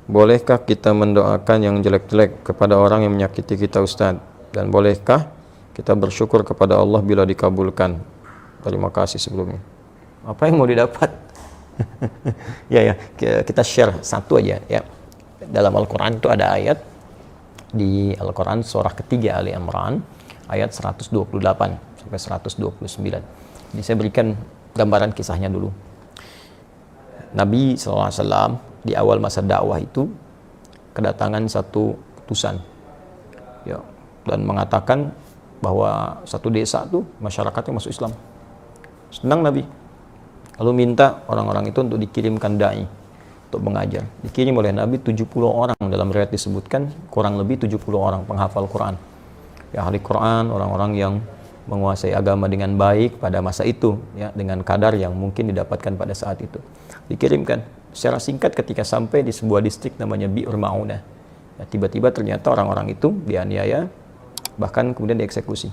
bolehkah kita mendoakan yang jelek-jelek kepada orang yang menyakiti kita Ustaz? Dan bolehkah kita bersyukur kepada Allah bila dikabulkan? Terima kasih sebelumnya. Apa yang mau didapat? Ya, kita share satu aja ya. Dalam Al-Quran itu ada ayat di Al-Quran surah ketiga Ali Imran ayat 128 sampai 129. Ini saya berikan gambaran kisahnya dulu. Nabi SAW di awal masa dakwah itu kedatangan satu utusan ya, dan mengatakan bahwa satu desa tuh masyarakatnya masuk Islam. Senang Nabi, lalu minta orang-orang itu untuk dikirimkan dai untuk mengajar. Dikirim oleh Nabi 70 orang, dalam riwayat disebutkan kurang lebih 70 orang penghafal Quran ya, ahli Quran, orang-orang yang menguasai agama dengan baik pada masa itu ya, dengan kadar yang mungkin didapatkan pada saat itu. Dikirimkan secara singkat. Ketika sampai di sebuah distrik namanya Bi'ur Ma'unah ya, tiba-tiba ternyata orang-orang itu dianiaya, bahkan kemudian dieksekusi.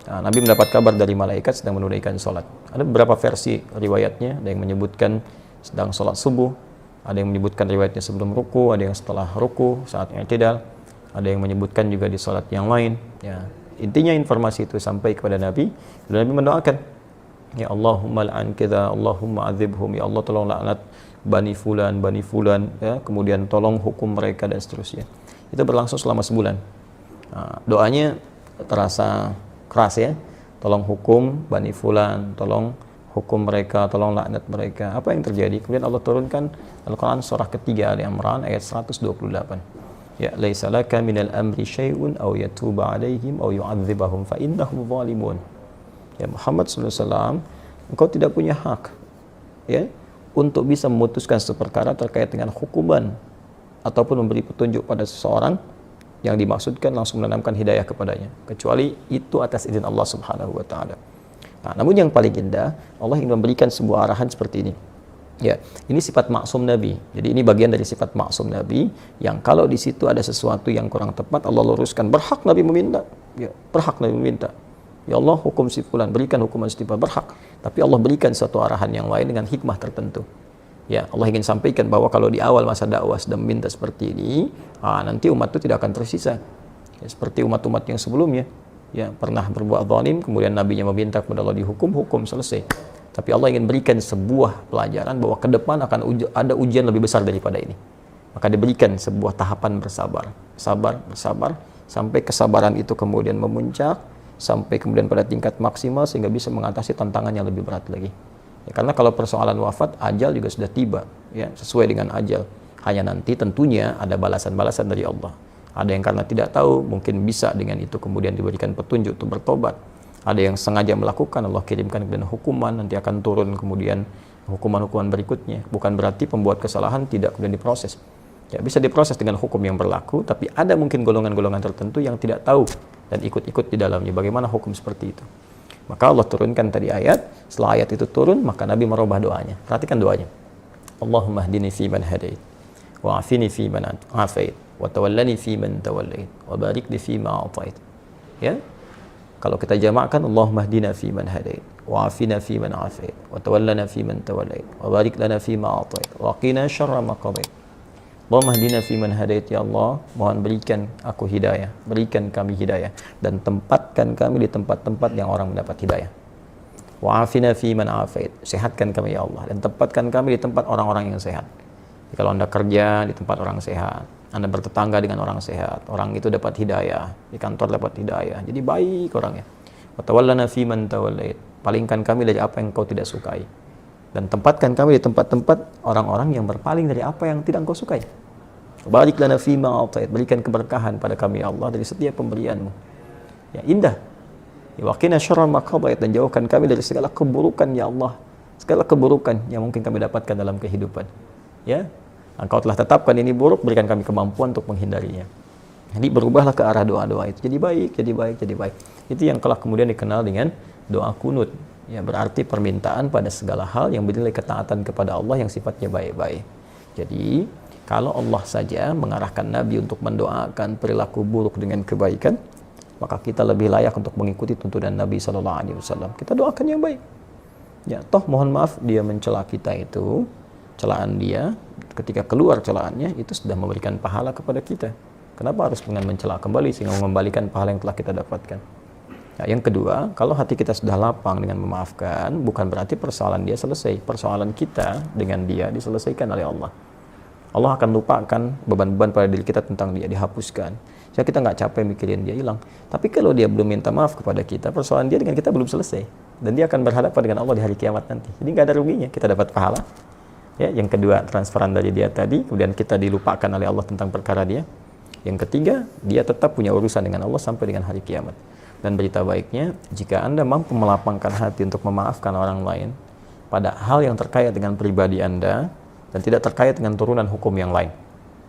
Nah, Nabi mendapat kabar dari malaikat sedang menunaikan sholat. Ada beberapa versi riwayatnya, ada yang menyebutkan sedang sholat subuh, ada yang menyebutkan riwayatnya sebelum ruku, ada yang setelah ruku saat i'tidal, ada yang menyebutkan juga di sholat yang lain ya. Intinya informasi itu sampai kepada Nabi, dan Nabi mendoakan, ya Allahumma la'an kita, Allahumma azibhum, ya Allah tolong laknat bani fulan ya, kemudian tolong hukum mereka dan seterusnya. Itu berlangsung selama sebulan. Nah, doanya terasa keras ya, tolong hukum bani fulan, tolong hukum mereka, tolong laknat mereka. Apa yang terjadi? Kemudian Allah turunkan Al-Quran surah ketiga Ali Imran ayat 128. Ya laisa laka minal amri syai'un aw yatuba 'alaihim aw yu'adzibahum fa innahum zalimun. Ya Muhammad sallallahu alaihi wasallam, engkau tidak punya hak ya untuk bisa memutuskan suatu perkara terkait dengan hukuman ataupun memberi petunjuk pada seseorang yang dimaksudkan langsung menanamkan hidayah kepadanya, kecuali itu atas izin Allah Subhanahu wa taala. Nah, namun yang paling indah, Allah ingin memberikan sebuah arahan seperti ini. Ya, ini sifat maksum Nabi. Jadi ini bagian dari sifat maksum Nabi yang kalau di situ ada sesuatu yang kurang tepat, Allah luruskan. Berhak Nabi meminta. Ya, berhak Nabi meminta. Ya Allah, hukum si fulan, berikan hukuman setimpal, berhak. Tapi Allah berikan suatu arahan yang lain dengan hikmah tertentu. Ya, Allah ingin sampaikan bahwa kalau di awal masa dakwah sedang meminta seperti ini, nanti umat itu tidak akan tersisa. Ya, seperti umat-umat yang sebelumnya. Ya, pernah berbuat zalim, kemudian Nabinya meminta kepada Allah dihukum, hukum selesai. Tapi Allah ingin berikan sebuah pelajaran bahwa ke depan akan ada ujian lebih besar daripada ini. Maka diberikan sebuah tahapan bersabar, bersabar, sampai kesabaran itu kemudian memuncak, sampai kemudian pada tingkat maksimal sehingga bisa mengatasi tantangan yang lebih berat lagi. Ya, karena kalau persoalan wafat, ajal juga sudah tiba, ya, sesuai dengan ajal. Hanya nanti tentunya ada balasan-balasan dari Allah. Ada yang karena tidak tahu, mungkin bisa dengan itu kemudian diberikan petunjuk untuk bertobat. Ada yang sengaja melakukan, Allah kirimkan kemudian hukuman, nanti akan turun kemudian hukuman-hukuman berikutnya. Bukan berarti pembuat kesalahan tidak kemudian diproses. Ya, bisa diproses dengan hukum yang berlaku, tapi ada mungkin golongan-golongan tertentu yang tidak tahu dan ikut-ikut di dalamnya. Bagaimana hukum seperti itu? Maka Allah turunkan tadi ayat, setelah ayat itu turun, maka Nabi merubah doanya. Perhatikan doanya. Allahumma hdini fi man hadait, wa afini fi man afait, wa tawallani fi man tawallait, wa barik li fi ma atait. Ya. Kalau kita jamakkan, Allahumma hdina fi man hadait, wa afina fi man afait, wa tawallana fi man tawallait, wa barik lana fi ma atait, wa qina syarra ma qadait. Allahumma hdina fi man hadait, ya Allah, mohon berikan aku hidayah, berikan kami hidayah, dan tempatkan kami di tempat-tempat yang orang mendapat hidayah. Wa afina fi man afait, sehatkan kami ya Allah, dan tempatkan kami di tempat orang-orang yang sehat. Jadi, kalau Anda kerja di tempat orang sehat, Anda bertetangga dengan orang sehat, orang itu dapat hidayah, di kantor dapat hidayah, jadi baik orangnya. Wa tawallana fi man tawallait, palingkan kami dari apa yang Engkau tidak sukai, dan tempatkan kami di tempat-tempat orang-orang yang berpaling dari apa yang tidak Engkau sukai. Barik lana fi ma atait, berikan keberkahan pada kami ya Allah dari setiap pemberian-Mu. Ya, indah. Wa qina syarra ma qadait, dan jauhkan kami dari segala keburukan ya Allah, segala keburukan yang mungkin kami dapatkan dalam kehidupan. Ya, Engkau telah tetapkan ini buruk, berikan kami kemampuan untuk menghindarinya. Jadi berubahlah ke arah doa-doa itu. Jadi baik, jadi baik, jadi baik. Itu yang telah kemudian dikenal dengan doa kunut. Ya, berarti permintaan pada segala hal yang bernilai ketaatan kepada Allah yang sifatnya baik-baik. Jadi, kalau Allah saja mengarahkan Nabi untuk mendoakan perilaku buruk dengan kebaikan, maka kita lebih layak untuk mengikuti tuntunan Nabi SAW. Kita doakan yang baik. Ya, toh mohon maaf dia mencela kita itu, celaan dia, ketika keluar celaannya itu sudah memberikan pahala kepada kita. Kenapa harus dengan mencela kembali sehingga mengembalikan pahala yang telah kita dapatkan? Nah, yang kedua, kalau hati kita sudah lapang dengan memaafkan, bukan berarti persoalan dia selesai. Persoalan kita dengan dia diselesaikan oleh Allah. Allah akan lupakan beban-beban pada diri kita tentang dia, dihapuskan. Jadi kita nggak capek mikirin dia hilang. Tapi kalau dia belum minta maaf kepada kita, persoalan dia dengan kita belum selesai. Dan dia akan berhadapan dengan Allah di hari kiamat nanti. Jadi nggak ada ruginya, kita dapat pahala. Ya, yang kedua, transferan dari dia tadi, kemudian kita dilupakan oleh Allah tentang perkara dia. Yang ketiga, dia tetap punya urusan dengan Allah sampai dengan hari kiamat. Dan berita baiknya, jika Anda mampu melapangkan hati untuk memaafkan orang lain pada hal yang terkait dengan pribadi Anda dan tidak terkait dengan turunan hukum yang lain.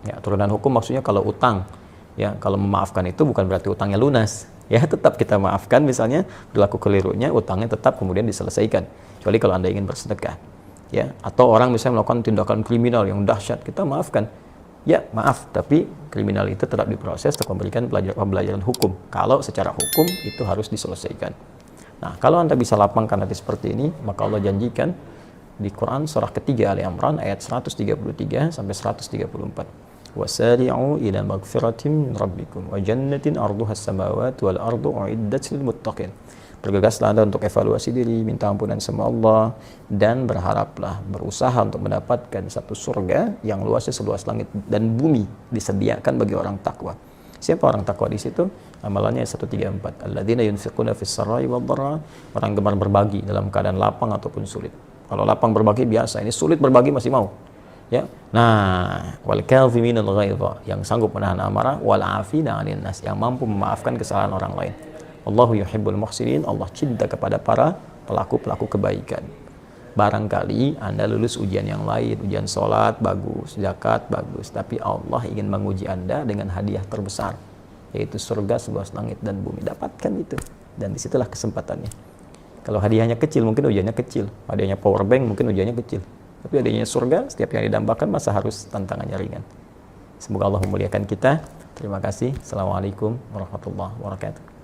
Ya, turunan hukum maksudnya kalau utang, ya, kalau memaafkan itu bukan berarti utangnya lunas. Ya, tetap kita maafkan, misalnya berlaku kelirunya, utangnya tetap kemudian diselesaikan. Kecuali kalau Anda ingin bersedekah. Ya, atau orang misalnya melakukan tindakan kriminal yang dahsyat, kita maafkan. Ya, maaf, tapi kriminal itu tetap diproses untuk memberikan pembelajaran hukum. Kalau secara hukum itu harus diselesaikan. Nah, kalau Anda bisa lapangkan hati seperti ini, maka Allah janjikan di Quran surah ketiga Ali Imran ayat 133 sampai 134. Wasari'u ila magfiratin min rabbikum wa jannatin 'arduha as-samawati wal ardu u'iddat lil muttaqin. Bergegaslah Anda untuk evaluasi diri, minta ampunan sama Allah, dan berharaplah, berusaha untuk mendapatkan satu surga yang luasnya seluas langit dan bumi, disediakan bagi orang takwa. Siapa orang takwa di situ? Amalannya 134. Alladzina yunfiquna fis sarai wad dharra, orang gemar berbagi dalam keadaan lapang ataupun sulit. Kalau lapang berbagi biasa, ini sulit berbagi masih mau. Ya. Nah, wal kadhiminal ghaidha, yang sanggup menahan amarah, wal 'afina 'anil nas, yang mampu memaafkan kesalahan orang lain. Allahu yuhibbul muhsinin, Allah cinta kepada para pelaku-pelaku kebaikan. Barangkali Anda lulus ujian yang lain, ujian sholat bagus, zakat bagus, tapi Allah ingin menguji Anda dengan hadiah terbesar, yaitu surga seluas langit dan bumi. Dapatkan itu, dan disitulah kesempatannya. Kalau hadiahnya kecil, mungkin ujiannya kecil. Hadiahnya power bank, mungkin ujiannya kecil. Tapi hadiahnya surga, setiap yang didambakan, masa harus tantangannya ringan. Semoga Allah memuliakan kita. Terima kasih. Assalamualaikum warahmatullahi wabarakatuh.